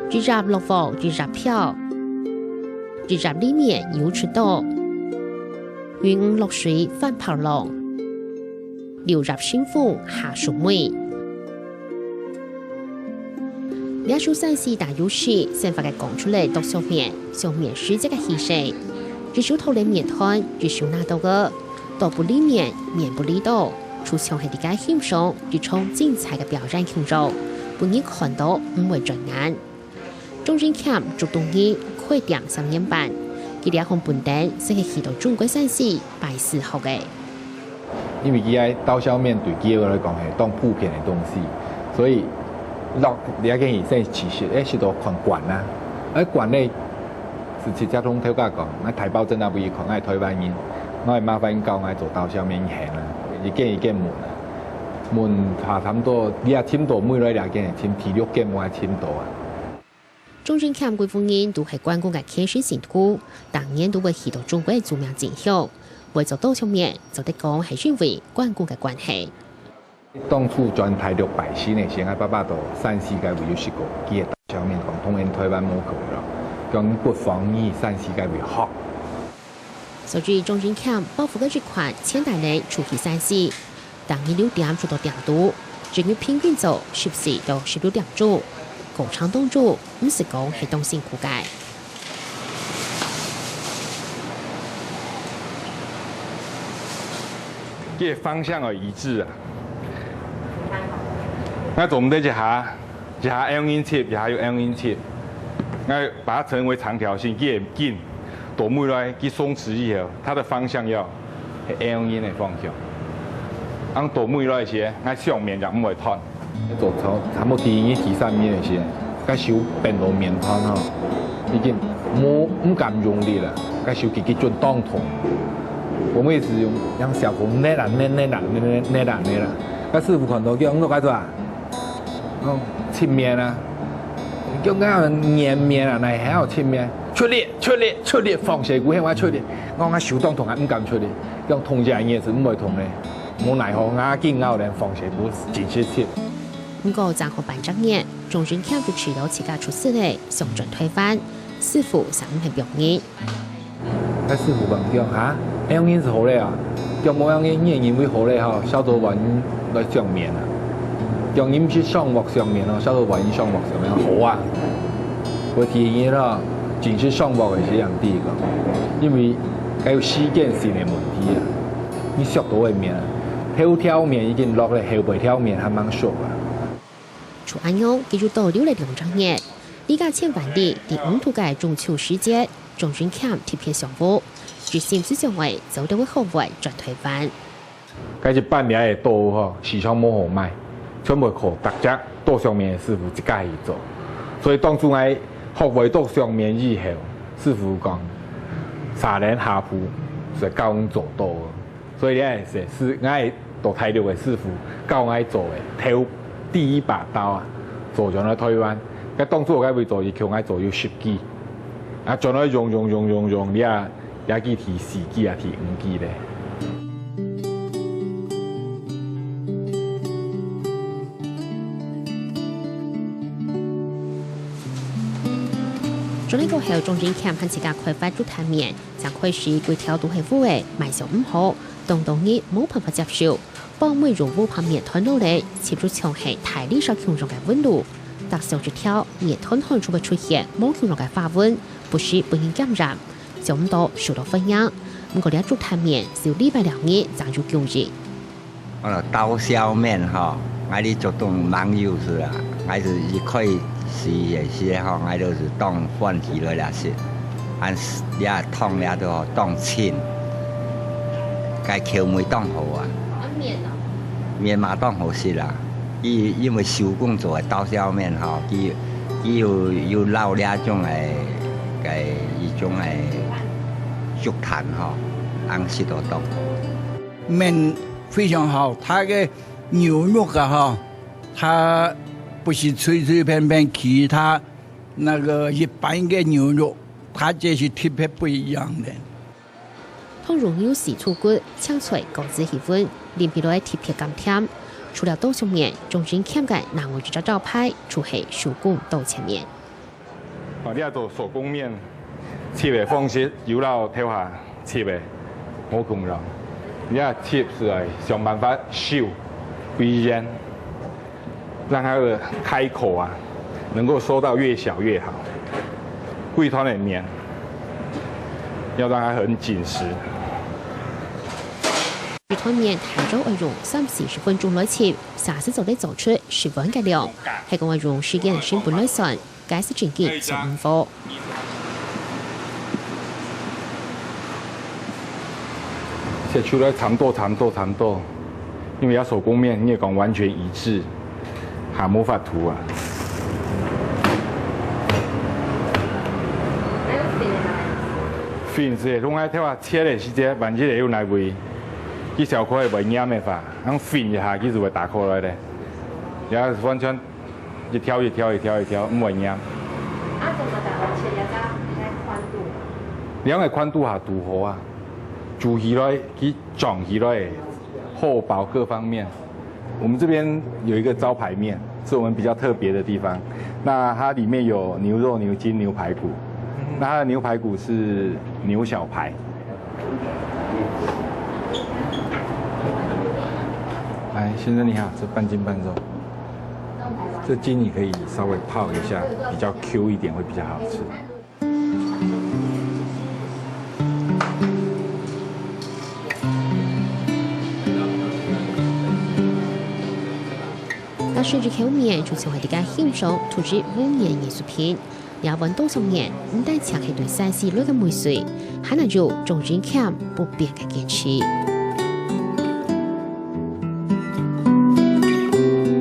日入落貨，日入票，日入裏面有出道，雲落水翻跑浪，流入星風下樹妹。呢首賽事大優勢，先發嘅講出嚟到上面世界嘅氣勢。日首頭嚟面攤，日首拿到嘅，到不裡面，面不裡到，出場係啲嘅輕鬆，日衝精彩嘅表演慶祝，本人看到唔會轉眼。中正camp做動議開店3年半，佢哋向本地先係去到中國賽事拜師學嘅。因為佢喺刀削麵對佢嚟講係當普遍嘅東西，所以落你喺佢先其實誒是到看館啦，而館內是直接通透過講，我台胞真係唔要看，我係台灣人，我係麻煩教我做刀削麵行啦，一間門啊，門下差唔多，你係簽到每來兩間簽第6間我係簽到啊。中正camp幾副人都係關公嘅開始前途，當年都會去到中國著名戰校，為咗刀削麵就得講係因為關公嘅關係。當初全台600歲呢，先喺爸爸度山西界為有食過，佢嘅刀削麵講通喺台灣冇過咯，講不妨以山西界為學。所以中正camp報復嘅這款千大內出去賽事，當年6點做到點多，至於平均做14到16點鐘。高長動作唔是講係動性苦解。這方向要一致啊！我做唔得一下 L 音切，一下有 L 音切，我把它成為長條線，佢緊，倒妹來佢鬆弛以後，它的方向要係 L 音的方向。按倒妹來時，我上面就唔會斷。做差唔多第3面嘅時，嗰手變到面攤吼，已經冇唔敢用力啦，嗰手自己轉當痛。我們一直用小紅捏啦，嗰師傅看到叫我做解做啊，切面啊，叫我粘面啊，嚟喺度切面，出力，放蛇骨喺我出力，我手當痛啊，唔敢出力，用痛只嘢是唔會痛嘅，冇奈何，我見我連放蛇骨直接切。不過戰後辦10年，中正camp就遲到自家出事嚟，上轉推翻，師傅想唔係表演。嗰師傅講嚇，L 音是好咧啊，叫冇 L 音，你認為好咧嗬，燒到雲來上面啊，叫你唔是上鑊上面咯，燒到雲上鑊上面好啊。我提議啦，淨是上鑊係樣第一個，因為係有時間性嘅問題啊，你燒到嘅面，後條面已經落嚟，後背條面還蠻熟啊。除安用，佢就倒流嚟2張嘢，依家千萬里第5圖嘅中秋時節，中正camp貼片上報，決心之上位走到會後悔轉推翻。嗰一半年嘅刀嗬，市場冇好賣，全部靠大家刀削麵嘅師傅一家去做，所以當初我學會刀削麵以後，師傅講3年下鋪就教我做刀，所以咧是我係到台灣嘅師傅教我做嘅頭。第1把刀啊，做咗喺台灣。咁當初我會做，要叫我做要10支，啊，做咗用，你啊也記提4支啊，提5支咧。做呢個後，中正camp和自家開發咗攤面，將開始規條都係腐嘅，賣相唔好，東日冇辦法接受。幫每用烏盤面攤落嚟，接住長係大力上強壯嘅溫度，特上一條面攤看出會出現冇強壯嘅花溫，不是本應感染，就唔到受到分享。不過呢一組攤面就禮拜2日就要供應。刀削麵哈，我哋做當網友是啦，我是一開始嘅時候，我就是當飯起來啦食，按也湯也都當清，該口味當好啊。麵嘛當好食啦，因為手工做嘅刀削麵吼，佢有撈呢種一種竹炭吼，按時都當好。麵非常好，它嘅牛肉啊哈，它不是隨隨便便其他那個一般嘅牛肉，它這是特別不一樣的。通常有時粗骨、青菜、高脂氣氛，連皮來貼片咁甜。除了刀削麵，中正camp嘅南澳製造招牌，就係手工刀切麵。哦，你要做手工面，切的放些油lau跳下切的，好困难。你要切出来，想办法收微烟，让它的开口啊能够收到越小越好。贵团的面要让它很紧实。鱼汤面台州要用30-40分钟来切，30就得做出10碗嘅量。係講話用時間成本來算，解釋整件就唔貨。寫出來長度，因為要手工面，你也講完全一致，下冇法圖啊。粉是用喺睇下切的時間，萬一係有內味，啲小塊會黏的法，咁粉一下佢就會打開來的，然後完全一條，唔會黏。怎麼大概切一個寬度？兩個寬度下拄好啊。煮起來、去裝起來，厚薄各方面。我們這邊有一個招牌面，是我們比較特別的地方。那它裡面有牛肉、牛筋、牛排骨。那它的牛排骨是牛小排。來，先生你好，這半斤半肉。這筋你可以稍微泡一下，比較 Q 一點，會比較好吃。但甚至口面就成為大家欣賞土質5年藝術品，也溫度上面唔但淨係對山西類嘅美術，還能有種人看不變嘅堅持。